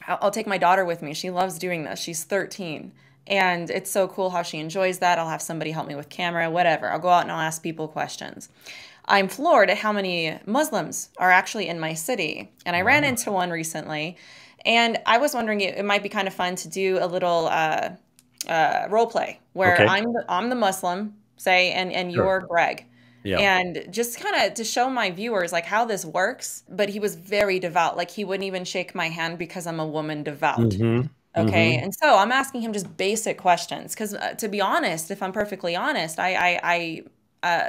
I'll take my daughter with me. She loves doing this. She's 13. And it's so cool how she enjoys that. I'll have somebody help me with camera, whatever. I'll go out and I'll ask people questions. I'm floored at how many Muslims are actually in my city. And I ran into one recently. And I was wondering it might be kind of fun to do a little role play where I'm the Muslim, say, and you're Greg. Yeah. And just kind of to show my viewers like how this works. But he was very devout. Like he wouldn't even shake my hand because I'm a woman devout. Okay. And so I'm asking him just basic questions. Because to be honest, if I'm perfectly honest, my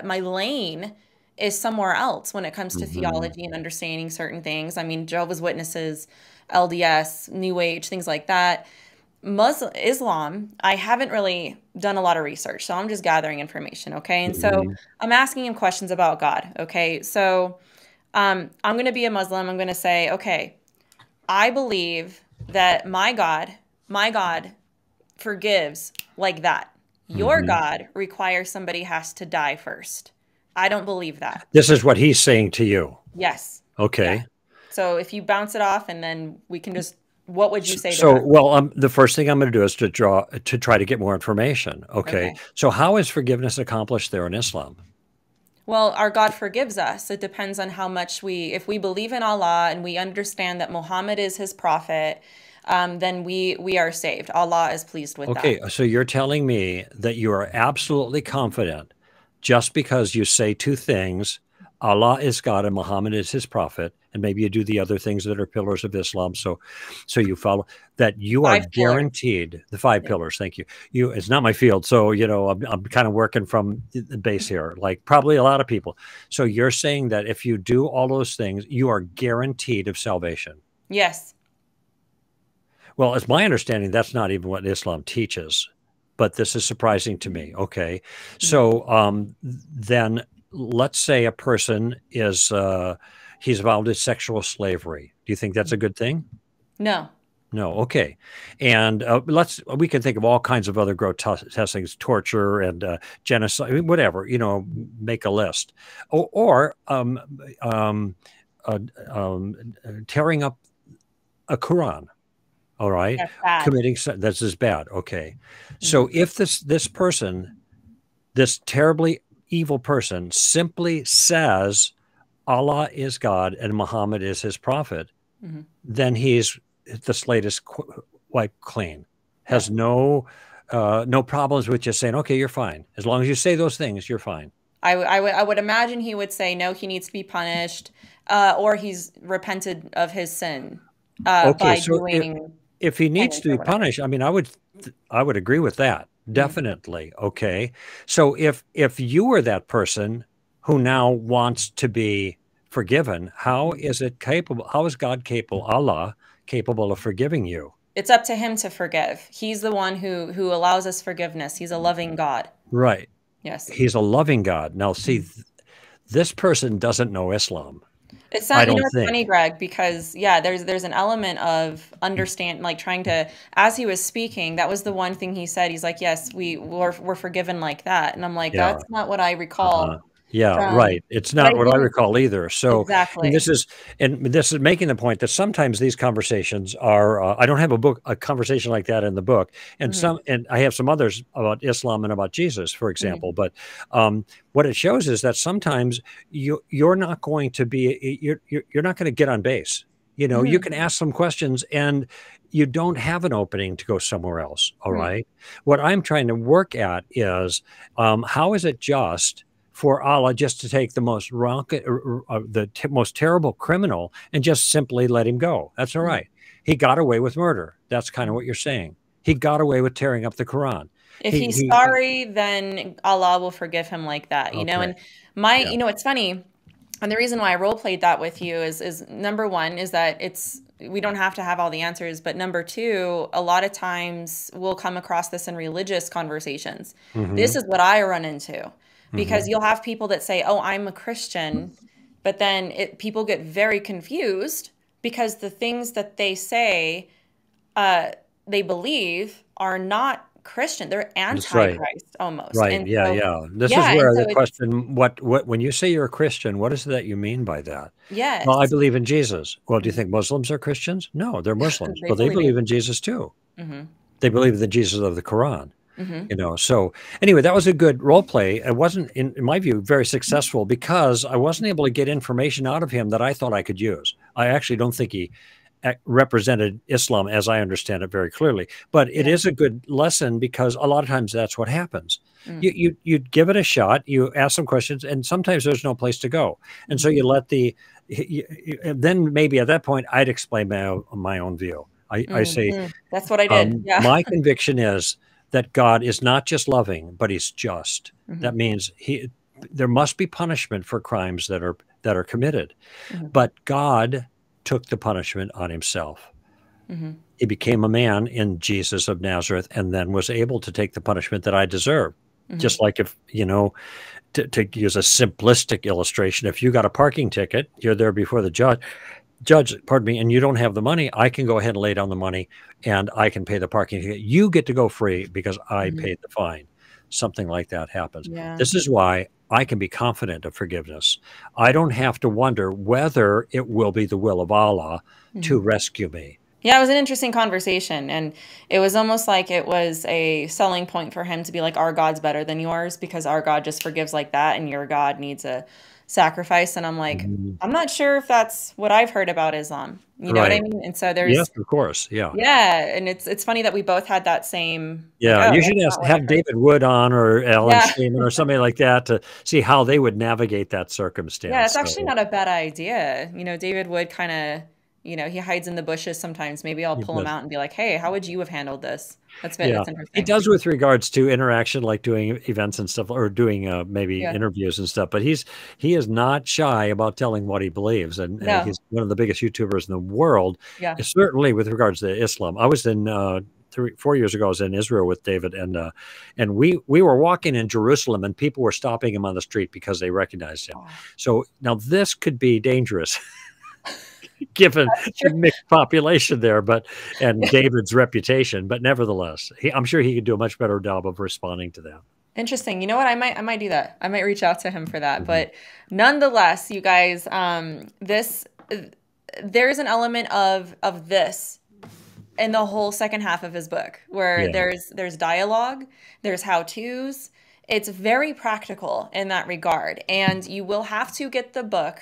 lane is somewhere else when it comes to theology and understanding certain things. I mean, Jehovah's Witnesses, LDS, New Age, things like that. Islam, I haven't really done a lot of research, so I'm just gathering information, okay? And so I'm asking him questions about God, okay? So I'm going to be a Muslim. I'm going to say, okay, I believe that my God forgives like that. Your God requires somebody has to die first. I don't believe that. This is what he's saying to you. Yes. Okay. Yeah. So if you bounce it off and then we can just, what would you say to that? Well, the first thing I'm going to do is to try to get more information. Okay. So how is forgiveness accomplished there in Islam? Well, our God forgives us. It depends on how much if we believe in Allah and we understand that Muhammad is his prophet, then we are saved. Allah is pleased with that. Okay, so you're telling me that you are absolutely confident just because you say two things, Allah is God and Muhammad is his prophet, and maybe you do the other things that are pillars of Islam. So you follow that you are 5 pillars. guaranteed the 5 pillars. Thank you. It's not my field. So, I'm kind of working from the base here, like probably a lot of people. So you're saying that if you do all those things, you are guaranteed of salvation. Yes. Well, it's my understanding that's not even what Islam teaches, but this is surprising to me. Okay. So then let's say a person is he's involved in sexual slavery. Do you think that's a good thing? No. No. Okay. And we can think of all kinds of other grotesque things, torture and genocide, I mean, whatever, make a list. Or tearing up a Quran. All right. That's bad. Committing that's as bad. Okay. So if this person, this terribly evil person, simply says Allah is God and Muhammad is his prophet, then the slate is wiped clean. Has no problems with just saying, okay, you're fine. As long as you say those things, you're fine. I would imagine he would say, no, he needs to be punished, or he's repented of his sin by doing. If he needs to be punished, I mean, I would agree with that. Definitely. Okay. So if you were that person who now wants to be forgiven, how is God capable, Allah capable of forgiving you? It's up to him to forgive. He's the one who allows us forgiveness. He's a loving God. Right. Yes. He's a loving God. Now, see, this person doesn't know Islam. It's not, it's funny, Greg, because there's an element of trying to, as he was speaking, that was the one thing he said. He's like, yes, we're forgiven like that. And I'm like, that's not what I recall. Right. It's not what I recall either. So exactly. This is making the point that sometimes these conversations are, I don't have a conversation like that in the book. And and I have some others about Islam and about Jesus, for example. But what it shows is that sometimes you're not going to get on base. You can ask some questions and you don't have an opening to go somewhere else. All right. What I'm trying to work at is how is it just for Allah just to take the most most terrible criminal and just simply let him go? That's all right. He got away with murder. That's kind of what you're saying. He got away with tearing up the Quran. If he's sorry, then Allah will forgive him like that, And it's funny. And the reason why I role played that with you is number one is that we don't have to have all the answers. But number two, a lot of times we'll come across this in religious conversations. This is what I run into. Because you'll have people that say, oh, I'm a Christian, but then people get very confused because the things that they say they believe are not Christian. They're anti-Christ almost. Right. And This is where the question, when you say you're a Christian, what is it that you mean by that? Yes. Well, I believe in Jesus. Well, do you think Muslims are Christians? No, they're Muslims, but they believe in Jesus too. They believe in the Jesus of the Quran. So anyway, that was a good role play. It wasn't, in my view, very successful because I wasn't able to get information out of him that I thought I could use. I actually don't think he represented Islam as I understand it very clearly, but it is a good lesson because a lot of times that's what happens. You give it a shot, you ask some questions, and sometimes there's no place to go. And so you let then maybe at that point I'd explain my own view. I say, that's what I did. My conviction is that God is not just loving, but he's just. That means there must be punishment for crimes that are committed. But God took the punishment on himself. He became a man in Jesus of Nazareth and then was able to take the punishment that I deserve. Just like if, to use a simplistic illustration, if you got a parking ticket, you're there before the judge, pardon me, and you don't have the money, I can go ahead and lay down the money and I can pay the parking ticket. You get to go free because I paid the fine. Something like that happens. This is why I can be confident of forgiveness. I don't have to wonder whether it will be the will of Allah to rescue me. Yeah, it was an interesting conversation. And it was almost like it was a selling point for him to be like, our God's better than yours because our God just forgives like that and your God needs a sacrifice. And I'm like, Mhm. I'm not sure if that's what I've heard about Islam. You know what I Right. mean? And so Yes, there's, of course. Yeah. yeah, and it's funny that we both had that same like, Yeah, oh, you should that's not what I've have heard. David Wood on or Alan Yeah. Shulman or somebody like that to see how they would navigate that Yeah, it's circumstance. actually So, not a bad idea. You know, David Wood kind of, he hides in the bushes sometimes. Maybe I'll he pull him does. out and be like, "Hey, how would you have handled this?" Yeah, That's he interesting. does with regards to interaction, like doing events and stuff, or doing maybe Yeah. interviews and stuff. But he is not shy about telling what he believes, and No. he's one of the biggest YouTubers in the world. Yeah. Certainly with regards to Islam. I was in 4 years ago. I was in Israel with David, and we were walking in Jerusalem, and people were stopping him on the street because they recognized him. Oh, So now this could be dangerous given that's the true. mixed population there, but and David's reputation. But nevertheless, I'm sure he could do a much better job of responding to that. Interesting. You know what? I might do that. I might reach out to him for that. Mhm. But nonetheless, you guys, this there's an element of this in the whole second half of his book where Yeah. there's dialogue, there's how-tos. It's very practical in that regard, and you will have to get the book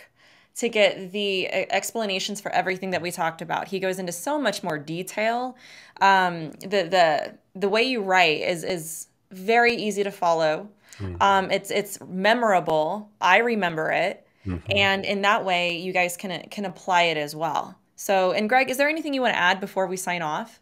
to get the explanations for everything that we talked about. He goes into so much more detail. The way you write is very easy to follow. Mhm. It's memorable. I remember it, Mhm. and in that way, you guys can apply it as well. So, and Greg, is there anything you want to add before we sign off?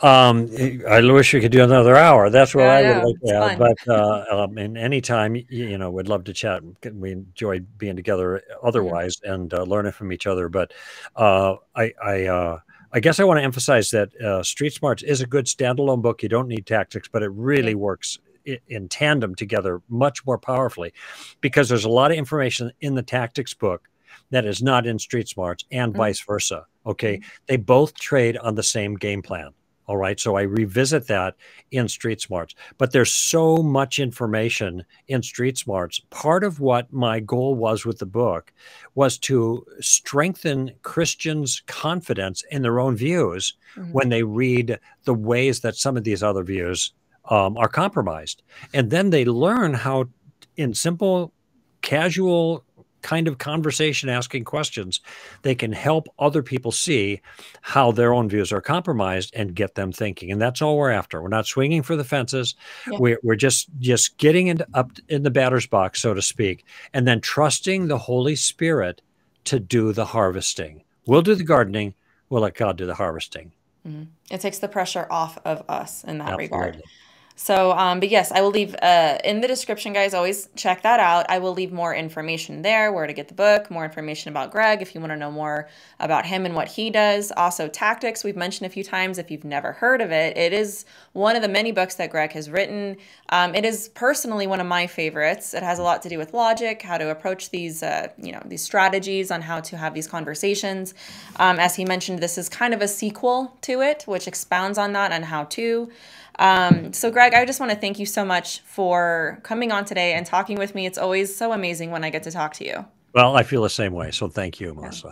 I wish we could do another hour. That's what Yeah, I I would know. like It's to have. fun. But and anytime, we'd love to chat. We enjoy being together Mhm. otherwise and learning from each other. But I guess I want to emphasize that Street Smarts is a good standalone book. You don't need tactics, but it Yeah. really works in tandem together much more powerfully because there's a lot of information in the tactics book that is not in Street Smarts and Mhm. vice versa. Okay. Mhm. They both trade on the same game plan. All right. So I revisit that in Street Smarts, but there's so much information in Street Smarts. Part of what my goal was with the book was to strengthen Christians' confidence in their own views Mhm. when they read the ways that some of these other views are compromised. And then they learn how, in simple, casual kind of conversation, asking questions, they can help other people see how their own views are compromised and get them thinking. And that's all we're after. We're not swinging for the fences. Yeah. We're just getting into up in the batter's box, so to speak, and then trusting the Holy Spirit to do the harvesting. We'll do the gardening. We'll let God do the harvesting. Mhm. It takes the pressure off of us in that regard. Absolutely. So, but yes, I will leave in the description, guys. Always check that out. I will leave more information there, where to get the book, more information about Greg if you want to know more about him and what he does. Also, Tactics, we've mentioned a few times. If you've never heard of it, it is one of the many books that Greg has written. It is personally one of my favorites. It has a lot to do with logic, how to approach these, these strategies on how to have these conversations. As he mentioned, this is kind of a sequel to it, which expounds on that and how to. So, Greg, I just want to thank you so much for coming on today and talking with me. It's always so amazing when I get to talk to you. Well, I feel the same way. So thank you, Yeah. Melissa.